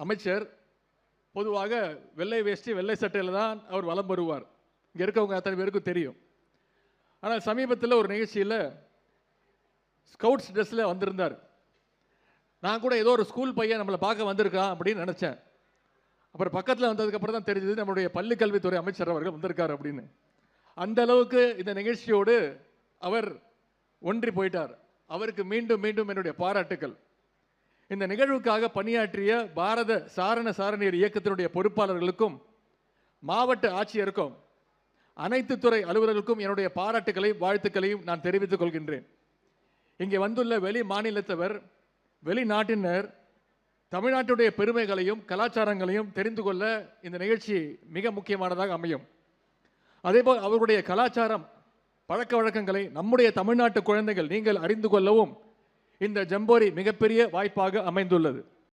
அமைச்சர் பொதுவாக வெள்ளை வேஷ்டி வெள்ளை சட்டையில் தான் அவர் வலம் வருவார். இங்கே இருக்கவங்க அத்தனை பேருக்கும் தெரியும். ஆனால் சமீபத்தில் ஒரு நிகழ்ச்சியில் ஸ்கவுட்ஸ் ட்ரெஸ்ஸில் வந்திருந்தார். நான் கூட ஏதோ ஒரு ஸ்கூல் பையன் நம்மளை பார்க்க வந்திருக்கான் அப்படின்னு நினச்சேன். அப்புறம் பக்கத்தில் வந்ததுக்கப்புறம் தான் தெரிஞ்சது நம்மளுடைய பள்ளி கல்வித்துறை அமைச்சர் அவர்கள் வந்திருக்கார் அப்படின்னு. அந்த அளவுக்கு இந்த நிகழ்ச்சியோடு அவர் ஒன்றி போயிட்டார். அவருக்கு மீண்டும் மீண்டும் என்னுடைய பாராட்டுக்கள். இந்த நிகழ்வுக்காக பணியாற்றிய பாரத சாரண சாரணியர் இயக்கத்தினுடைய பொறுப்பாளர்களுக்கும் மாவட்ட ஆட்சியருக்கும் அனைத்து துறை அலுவலர்களுக்கும் என்னுடைய பாராட்டுகளையும் வாழ்த்துக்களையும் நான் தெரிவித்துக் கொள்கின்றேன். இங்கே வந்துள்ள வெளி மாநிலத்தவர், வெளிநாட்டினர் தமிழ்நாட்டுடைய பெருமைகளையும் கலாச்சாரங்களையும் தெரிந்து கொள்ள இந்த நிகழ்ச்சி மிக முக்கியமானதாக அமையும். அதேபோல் அவர்களுடைய கலாச்சாரம் பழக்க வழக்கங்களை நம்முடைய தமிழ்நாட்டு குழந்தைகள் நீங்கள் அறிந்து கொள்ளவும் இந்த ஜம்போரி மிகப்பெரிய வாய்ப்பாக அமைந்துள்ளது.